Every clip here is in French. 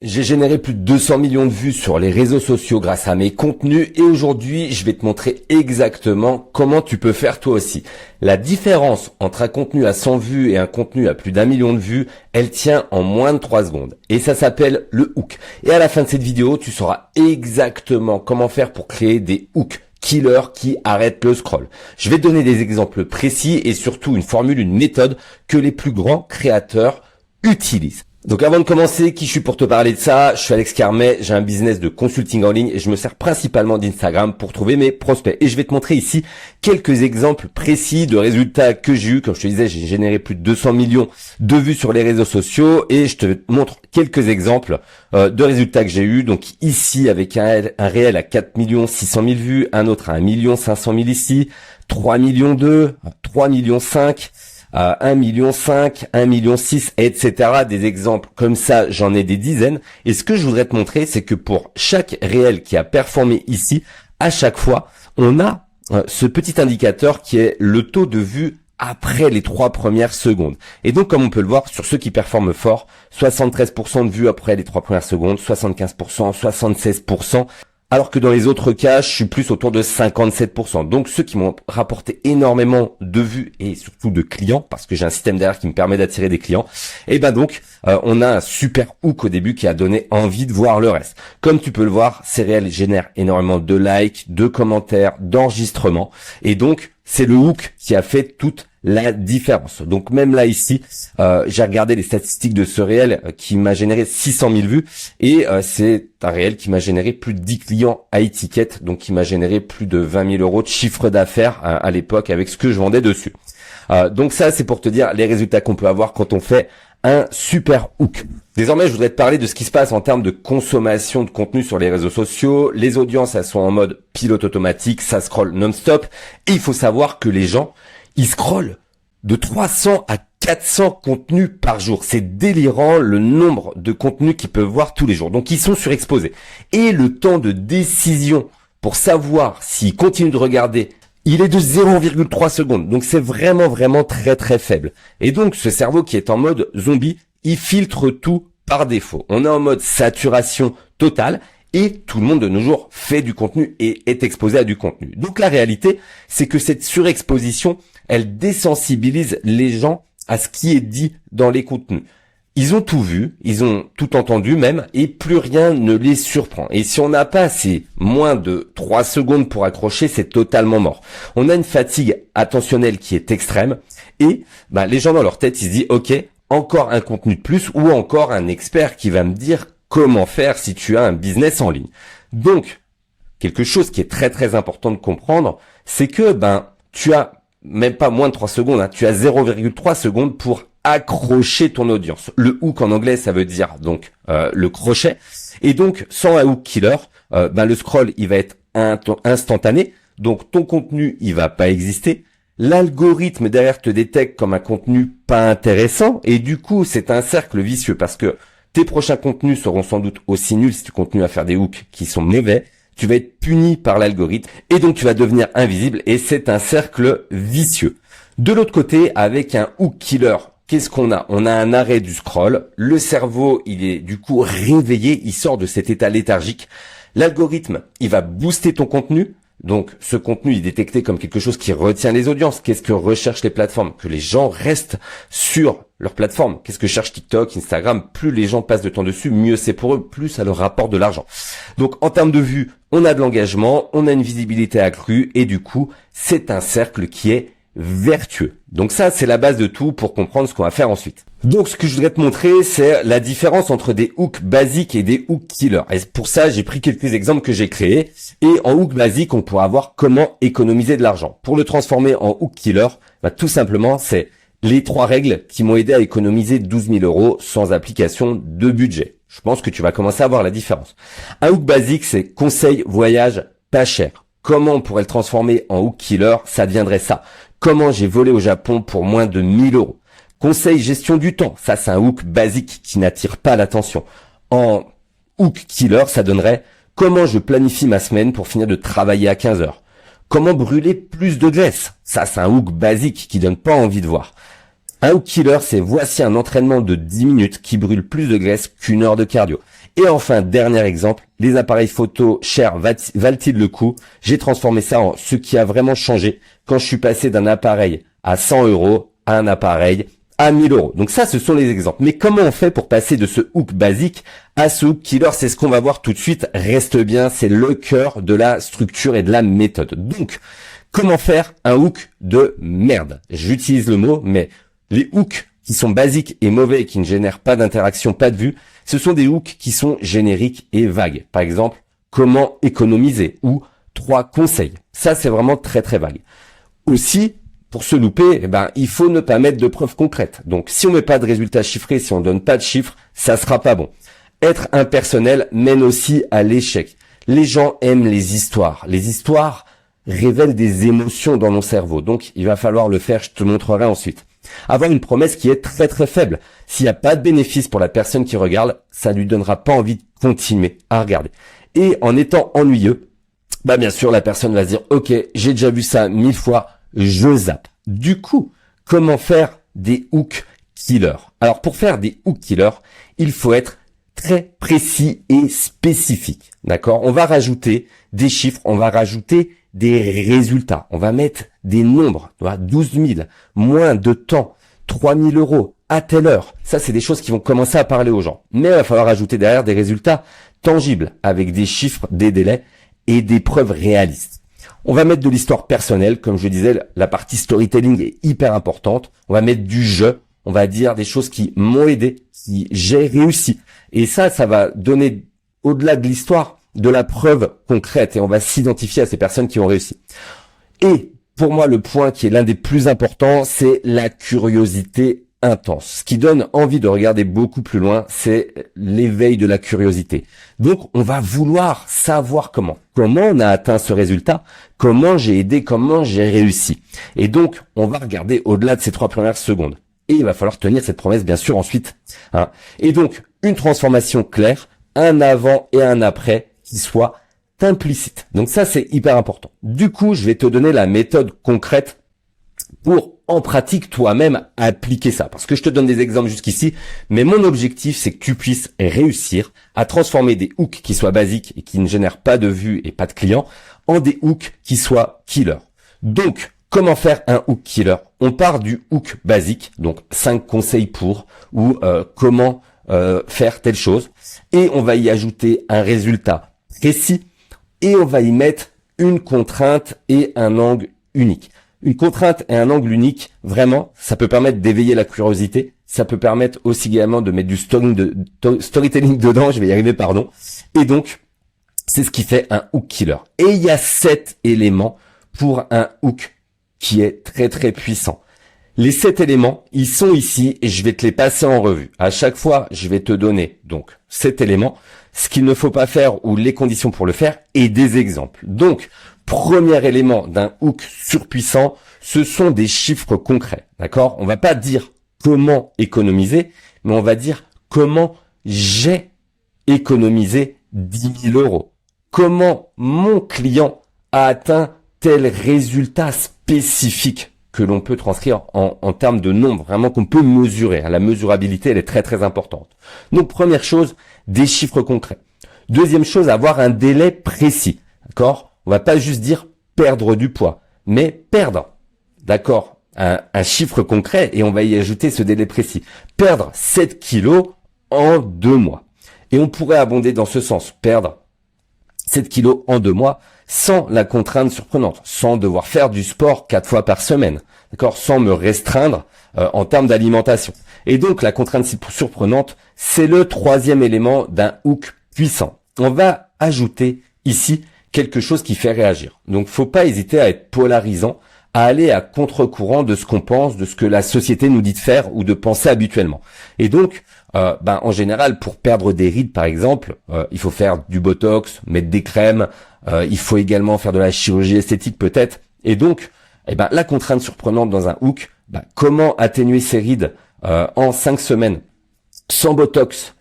J'ai généré plus de 200 millions de vues sur les réseaux sociaux grâce à mes contenus et aujourd'hui, je vais te montrer exactement comment tu peux faire toi aussi. La différence entre un contenu à 100 vues et un contenu à plus d'1 million de vues, elle tient en moins de 3 secondes. Et ça s'appelle le hook. Et à la fin de cette vidéo, tu sauras exactement comment faire pour créer des hooks killer qui arrêtent le scroll. Je vais te donner des exemples précis et surtout une formule, une méthode que les plus grands créateurs utilisent. Donc avant de commencer, qui je suis pour te parler de ça? Je suis Alex Carmet, j'ai un business de consulting en ligne et je me sers principalement d'Instagram pour trouver mes prospects. Et je vais te montrer ici quelques exemples précis de résultats que j'ai eu. Comme je te disais, j'ai généré plus de 200 millions de vues sur les réseaux sociaux et je te montre quelques exemples de résultats que j'ai eu. Donc ici avec un réel à 4 600 000 vues, un autre à 1 500 000 ici, 3 millions 2, 3 millions 5. 1,5 million, 1,6 million, etc. Des exemples comme ça, j'en ai des dizaines. Et ce que je voudrais te montrer, c'est que pour chaque réel qui a performé ici, à chaque fois, on a ce petit indicateur qui est le taux de vue après les 3 premières secondes. Et donc, comme on peut le voir, sur ceux qui performent fort, 73% de vues après les 3 premières secondes, 75%, 76%. Alors que dans les autres cas, je suis plus autour de 57%. Donc ceux qui m'ont rapporté énormément de vues et surtout de clients, parce que j'ai un système derrière qui me permet d'attirer des clients, et ben donc on a un super hook au début qui a donné envie de voir le reste. Comme tu peux le voir, ces réels génèrent énormément de likes, de commentaires, d'enregistrements, et donc c'est le hook qui a fait toute la différence. Donc même là ici, j'ai regardé les statistiques de ce réel qui m'a généré 600 000 vues et c'est un réel qui m'a généré plus de 10 clients à étiquette, donc qui m'a généré plus de 20 000 euros de chiffre d'affaires à l'époque avec ce que je vendais dessus. Donc ça c'est pour te dire les résultats qu'on peut avoir quand on fait un super hook. Désormais, je voudrais te parler de ce qui se passe en termes de consommation de contenu sur les réseaux sociaux. Les audiences, elles sont en mode pilote automatique, ça scrolle non-stop. Et il faut savoir que les gens, ils scrollent de 300 à 400 contenus par jour. C'est délirant le nombre de contenus qu'ils peuvent voir tous les jours. Donc, ils sont surexposés. Et le temps de décision pour savoir s'ils continuent de regarder, il est de 0,3 secondes. Donc, c'est vraiment très faible. Et donc, ce cerveau qui est en mode zombie, il filtre tout par défaut. On est en mode saturation totale. Et tout le monde de nos jours fait du contenu et est exposé à du contenu. Donc la réalité, c'est que cette surexposition, elle désensibilise les gens à ce qui est dit dans les contenus. Ils ont tout vu, ils ont tout entendu même, et plus rien ne les surprend. Et si on n'a pas assez moins de 3 secondes pour accrocher, c'est totalement mort. On a une fatigue attentionnelle qui est extrême, et les gens dans leur tête, ils se disent, ok, encore un contenu de plus, ou encore un expert qui va me dire comment faire si tu as un business en ligne. Donc, quelque chose qui est très important de comprendre, c'est que tu as même pas moins de 3 secondes, tu as 0,3 secondes pour accrocher ton audience. Le hook en anglais, ça veut dire donc le crochet. Et donc, sans un hook killer, le scroll, il va être instantané. Donc, ton contenu, il va pas exister. L'algorithme derrière te détecte comme un contenu pas intéressant. Et du coup, c'est un cercle vicieux parce que tes prochains contenus seront sans doute aussi nuls si tu continues à faire des hooks qui sont mauvais. Tu vas être puni par l'algorithme et donc tu vas devenir invisible et c'est un cercle vicieux. De l'autre côté, avec un hook killer, qu'est-ce qu'on a? On a un arrêt du scroll. Le cerveau, il est du coup réveillé, il sort de cet état léthargique. L'algorithme, il va booster ton contenu. Donc, ce contenu est détecté comme quelque chose qui retient les audiences. Qu'est-ce que recherchent les plateformes? Que les gens restent sur leur plateforme. Qu'est-ce que cherche TikTok, Instagram? Plus les gens passent de temps dessus, mieux c'est pour eux, plus ça leur rapporte de l'argent. Donc, en termes de vues, on a de l'engagement, on a une visibilité accrue et du coup, c'est un cercle qui est vertueux. Donc ça, c'est la base de tout pour comprendre ce qu'on va faire ensuite. Donc ce que je voudrais te montrer, c'est la différence entre des hooks basiques et des hooks killers. Et pour ça, j'ai pris quelques exemples que j'ai créés. Et en hook basique, on pourra voir comment économiser de l'argent. Pour le transformer en hook killer, tout simplement, c'est les 3 règles qui m'ont aidé à économiser 12 000 euros sans application de budget. Je pense que tu vas commencer à voir la différence. Un hook basique, c'est conseil voyage pas cher. Comment on pourrait le transformer en hook killer? Ça deviendrait ça. Comment j'ai volé au Japon pour moins de 1 000 euros. Conseil gestion du temps. Ça, c'est un hook basique qui n'attire pas l'attention. En hook killer, ça donnerait comment je planifie ma semaine pour finir de travailler à 15 heures. Comment brûler plus de graisse. Ça, c'est un hook basique qui donne pas envie de voir. Un hook killer, c'est voici un entraînement de 10 minutes qui brûle plus de graisse qu'une heure de cardio. Et enfin, dernier exemple, les appareils photo chers valent-ils le coup? J'ai transformé ça en ce qui a vraiment changé quand je suis passé d'un appareil à 100 € à un appareil à 1000 €. Donc ça, ce sont les exemples. Mais comment on fait pour passer de ce hook basique à ce hook killer? C'est ce qu'on va voir tout de suite. Reste bien, c'est le cœur de la structure et de la méthode. Donc, comment faire un hook de merde? J'utilise le mot, mais les hooks qui sont basiques et mauvais et qui ne génèrent pas d'interaction, pas de vue, ce sont des hooks qui sont génériques et vagues. Par exemple, comment économiser ou 3 conseils. Ça, c'est vraiment très très vague. Aussi, pour se louper, il faut ne pas mettre de preuves concrètes. Donc, si on met pas de résultats chiffrés, si on donne pas de chiffres, ça sera pas bon. Être impersonnel mène aussi à l'échec. Les gens aiment les histoires. Les histoires révèlent des émotions dans nos cerveaux. Donc, il va falloir le faire. Je te montrerai ensuite. Avoir une promesse qui est très très faible. S'il n'y a pas de bénéfice pour la personne qui regarde, ça lui donnera pas envie de continuer à regarder. Et en étant ennuyeux, bien sûr, la personne va se dire, ok, j'ai déjà vu ça 1000 fois, je zappe. Du coup, comment faire des hook killers? Alors, pour faire des hook killers, il faut être très précis et spécifique. D'accord? On va rajouter des chiffres, on va rajouter des résultats. On va mettre des nombres, 12 000, moins de temps, 3 000 € à telle heure. Ça, c'est des choses qui vont commencer à parler aux gens. Mais il va falloir ajouter derrière des résultats tangibles avec des chiffres, des délais et des preuves réalistes. On va mettre de l'histoire personnelle. Comme je disais, la partie storytelling est hyper importante. On va mettre du jeu. On va dire des choses qui m'ont aidé, qui j'ai réussi. Et ça va donner, au-delà de l'histoire, de la preuve concrète. Et on va s'identifier à ces personnes qui ont réussi. Et pour moi, le point qui est l'un des plus importants, c'est la curiosité intense. Ce qui donne envie de regarder beaucoup plus loin, c'est l'éveil de la curiosité. Donc, on va vouloir savoir comment on a atteint ce résultat, comment j'ai aidé, comment j'ai réussi. Et donc, on va regarder au-delà de ces 3 premières secondes. Et il va falloir tenir cette promesse, bien sûr, ensuite. Et donc, une transformation claire, un avant et un après qui soit implicite. Donc ça, c'est hyper important. Du coup, je vais te donner la méthode concrète pour, en pratique, toi-même, appliquer ça. Parce que je te donne des exemples jusqu'ici, mais mon objectif, c'est que tu puisses réussir à transformer des hooks qui soient basiques et qui ne génèrent pas de vues et pas de clients en des hooks qui soient killers. Donc, comment faire un hook killer? On part du hook basique, donc 5 conseils pour, ou comment faire telle chose, et on va y ajouter un résultat précis, et on va y mettre une contrainte et un angle unique. Une contrainte et un angle unique, vraiment, ça peut permettre d'éveiller la curiosité, ça peut permettre aussi également de mettre du storytelling dedans, je vais y arriver, pardon. Et donc, c'est ce qui fait un hook killer. Et il y a 7 éléments pour un hook qui est très très puissant. Les 7 éléments, ils sont ici et je vais te les passer en revue. À chaque fois, je vais te donner donc 7 éléments, ce qu'il ne faut pas faire ou les conditions pour le faire et des exemples. Donc, premier élément d'un hook surpuissant, ce sont des chiffres concrets. D'accord? On va pas dire comment économiser, mais on va dire comment j'ai économisé 10 000 €. Comment mon client a atteint tel résultat spécifique que l'on peut transcrire en termes de nombre, vraiment qu'on peut mesurer. La mesurabilité, elle est très très importante. Donc première chose, des chiffres concrets. Deuxième chose, avoir un délai précis. D'accord? On va pas juste dire perdre du poids, mais perdre. D'accord? Un chiffre concret et on va y ajouter ce délai précis. Perdre 7 kilos en 2 mois. Et on pourrait abonder dans ce sens. Perdre 7 kilos en 2 mois sans la contrainte surprenante, sans devoir faire du sport 4 fois par semaine, d'accord, sans me restreindre en termes d'alimentation. Et donc la contrainte surprenante, c'est le 3e élément d'un hook puissant. On va ajouter ici quelque chose qui fait réagir. Donc faut pas hésiter à être polarisant, à aller à contre-courant de ce qu'on pense, de ce que la société nous dit de faire ou de penser habituellement. Et donc, en général, pour perdre des rides, par exemple, il faut faire du botox, mettre des crèmes, il faut également faire de la chirurgie esthétique peut-être. Et donc, la contrainte surprenante dans un hook, comment atténuer ses rides en 5 semaines, sans botox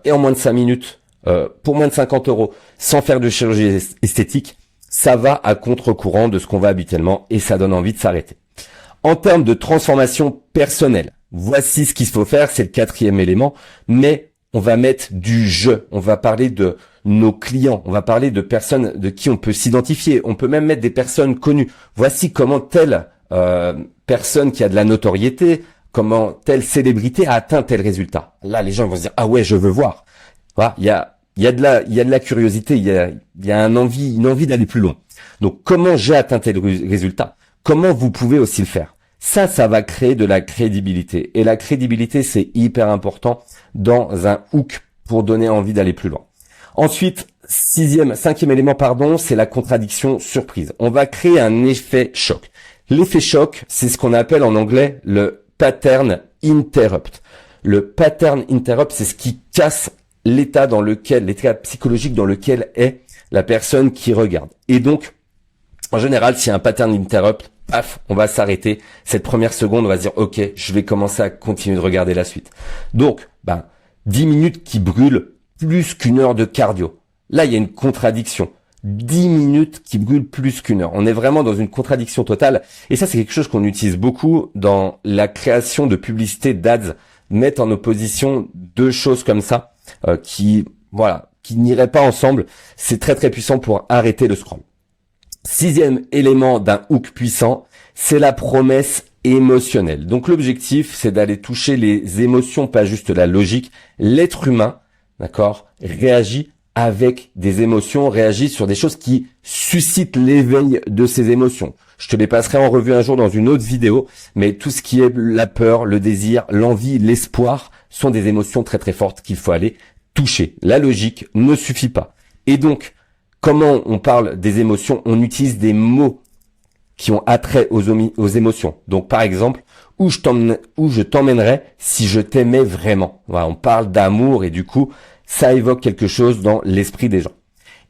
et en moins de 5 minutes, pour moins de 50 €, sans faire de chirurgie esthétique, ça va à contre-courant de ce qu'on va habituellement et ça donne envie de s'arrêter. En termes de transformation personnelle, voici ce qu'il faut faire, c'est le quatrième élément, mais on va mettre du jeu, on va parler de nos clients, on va parler de personnes de qui on peut s'identifier, on peut même mettre des personnes connues. Voici comment telle personne qui a de la notoriété, comment telle célébrité a atteint tel résultat. Là, les gens vont se dire, ah ouais, je veux voir. Voilà, il y a de la curiosité, il y a une envie d'aller plus loin. Donc, comment j'ai atteint tel résultat? Comment vous pouvez aussi le faire? Ça va créer de la crédibilité. Et la crédibilité, c'est hyper important dans un hook pour donner envie d'aller plus loin. Ensuite, cinquième élément, c'est la contradiction surprise. On va créer un effet choc. L'effet choc, c'est ce qu'on appelle en anglais le pattern interrupt. Le pattern interrupt, c'est ce qui casse l'état psychologique dans lequel est la personne qui regarde. Et donc, en général, s'il y a un pattern interrupt, paf, on va s'arrêter. Cette première seconde, on va se dire, ok, je vais commencer à continuer de regarder la suite. Donc, 10 minutes qui brûlent plus qu'une heure de cardio. Là, il y a une contradiction. 10 minutes qui brûlent plus qu'une heure. On est vraiment dans une contradiction totale. Et ça, c'est quelque chose qu'on utilise beaucoup dans la création de publicités d'ads. Mettre en opposition deux choses comme ça, qui n'iraient pas ensemble. C'est très très puissant pour arrêter le scroll. Sixième élément d'un hook puissant, c'est la promesse émotionnelle. Donc l'objectif, c'est d'aller toucher les émotions, pas juste la logique. L'être humain, d'accord, réagit avec des émotions, réagit sur des choses qui suscitent l'éveil de ses émotions. Je te les passerai en revue un jour dans une autre vidéo, mais tout ce qui est la peur, le désir, l'envie, l'espoir sont des émotions très très fortes qu'il faut aller toucher. La logique ne suffit pas. Et donc, comment on parle des émotions? On utilise des mots qui ont attrait aux émotions. Donc, par exemple, où je t'emmènerais si je t'aimais vraiment. Voilà, on parle d'amour et du coup, ça évoque quelque chose dans l'esprit des gens.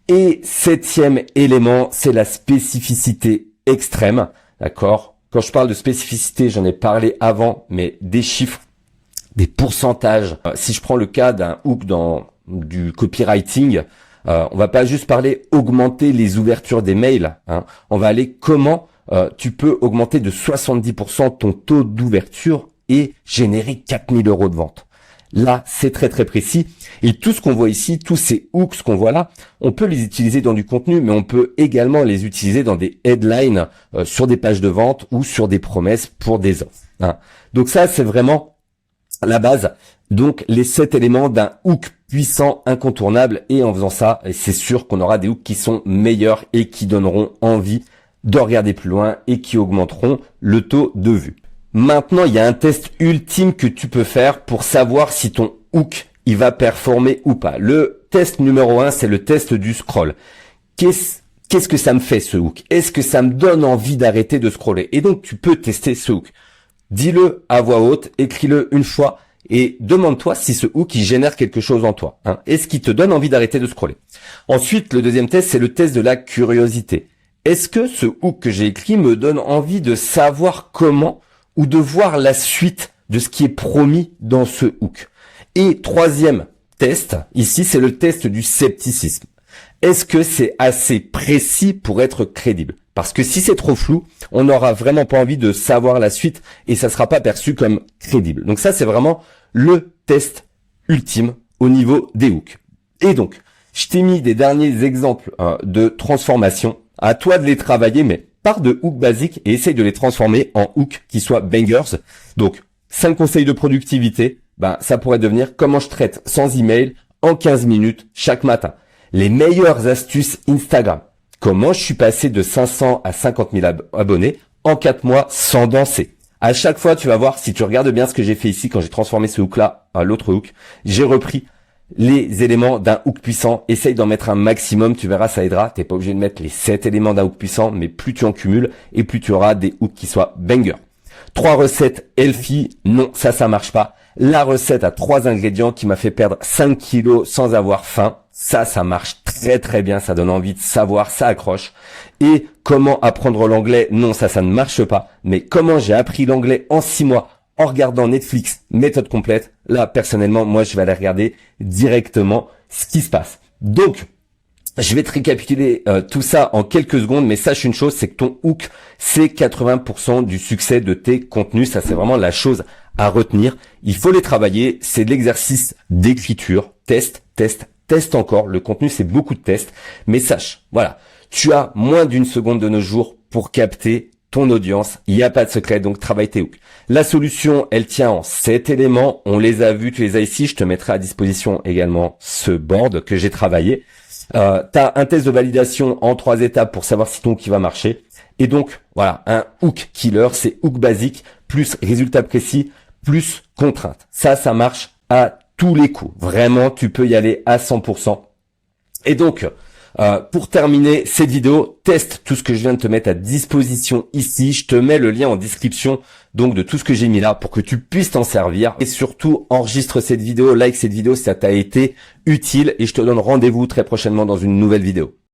Et septième élément, c'est la spécificité extrême. D'accord? Quand je parle de spécificité, j'en ai parlé avant, mais des chiffres, des pourcentages. Si je prends le cas d'un hook dans du copywriting, on va pas juste parler augmenter les ouvertures des mails. On va aller comment tu peux augmenter de 70% ton taux d'ouverture et générer 4000 € de vente. Là, c'est très très précis. Et tout ce qu'on voit ici, tous ces hooks qu'on voit là, on peut les utiliser dans du contenu, mais on peut également les utiliser dans des headlines sur des pages de vente ou sur des promesses pour des offres. Donc ça, c'est vraiment la base. Donc les 7 éléments d'un hook puissant, incontournable. Et en faisant ça, c'est sûr qu'on aura des hooks qui sont meilleurs et qui donneront envie de regarder plus loin et qui augmenteront le taux de vue. Maintenant, il y a un test ultime que tu peux faire pour savoir si ton hook, il va performer ou pas. Le test numéro 1, c'est le test du scroll. Qu'est-ce que ça me fait, ce hook? Est-ce que ça me donne envie d'arrêter de scroller? Et donc, tu peux tester ce hook. Dis-le à voix haute, écris-le une fois et demande-toi si ce hook, il génère quelque chose en toi. Est-ce qu'il te donne envie d'arrêter de scroller? Ensuite, le deuxième test, c'est le test de la curiosité. Est-ce que ce hook que j'ai écrit me donne envie de savoir comment ou de voir la suite de ce qui est promis dans ce hook? Et troisième test, ici, c'est le test du scepticisme. Est-ce que c'est assez précis pour être crédible? Parce que si c'est trop flou, on n'aura vraiment pas envie de savoir la suite et ça sera pas perçu comme crédible. Donc ça, c'est vraiment le test ultime au niveau des hooks. Et donc, je t'ai mis des derniers exemples de transformation. À toi de les travailler, mais pars de hooks basiques et essaye de les transformer en hooks qui soient bangers. Donc, 5 conseils de productivité, ça pourrait devenir comment je traite sans email en 15 minutes chaque matin. Les meilleures astuces Instagram. Comment je suis passé de 500 à 50 000 abonnés en 4 mois sans danser. À chaque fois, tu vas voir, si tu regardes bien ce que j'ai fait ici quand j'ai transformé ce hook-là à l'autre hook, j'ai repris les éléments d'un hook puissant. Essaye d'en mettre un maximum, tu verras, ça aidera. T'es pas obligé de mettre les 7 éléments d'un hook puissant, mais plus tu en cumules et plus tu auras des hooks qui soient bangers. 3 recettes healthy, non, ça marche pas. La recette à 3 ingrédients qui m'a fait perdre 5 kilos sans avoir faim, ça marche très très bien, ça donne envie de savoir, ça accroche. Et comment apprendre l'anglais, non, ça ne marche pas. Mais comment j'ai appris l'anglais en 6 mois en regardant Netflix, méthode complète, là personnellement, moi je vais aller regarder directement ce qui se passe. Donc, Je vais te récapituler tout ça en quelques secondes, mais sache une chose, c'est que ton hook, c'est 80% du succès de tes contenus. Ça, c'est vraiment la chose à retenir. Il faut les travailler. C'est de l'exercice d'écriture. Teste, teste, teste encore. Le contenu, c'est beaucoup de tests. Mais sache, voilà, tu as moins d'une seconde de nos jours pour capter ton audience. Il n'y a pas de secret, donc travaille tes hooks. La solution, elle tient en 7 éléments. On les a vus, tu les as ici. Je te mettrai à disposition également ce board que j'ai travaillé. Tu as un test de validation en 3 étapes pour savoir si ton hook va marcher. Et donc, voilà, un hook killer, c'est hook basique, plus résultat précis, plus contrainte. Ça marche à tous les coups. Vraiment, tu peux y aller à 100%. Et donc, pour terminer cette vidéo, teste tout ce que je viens de te mettre à disposition ici. Je te mets le lien en description donc de tout ce que j'ai mis là pour que tu puisses t'en servir. Et surtout, enregistre cette vidéo, like cette vidéo si ça t'a été utile. Et je te donne rendez-vous très prochainement dans une nouvelle vidéo.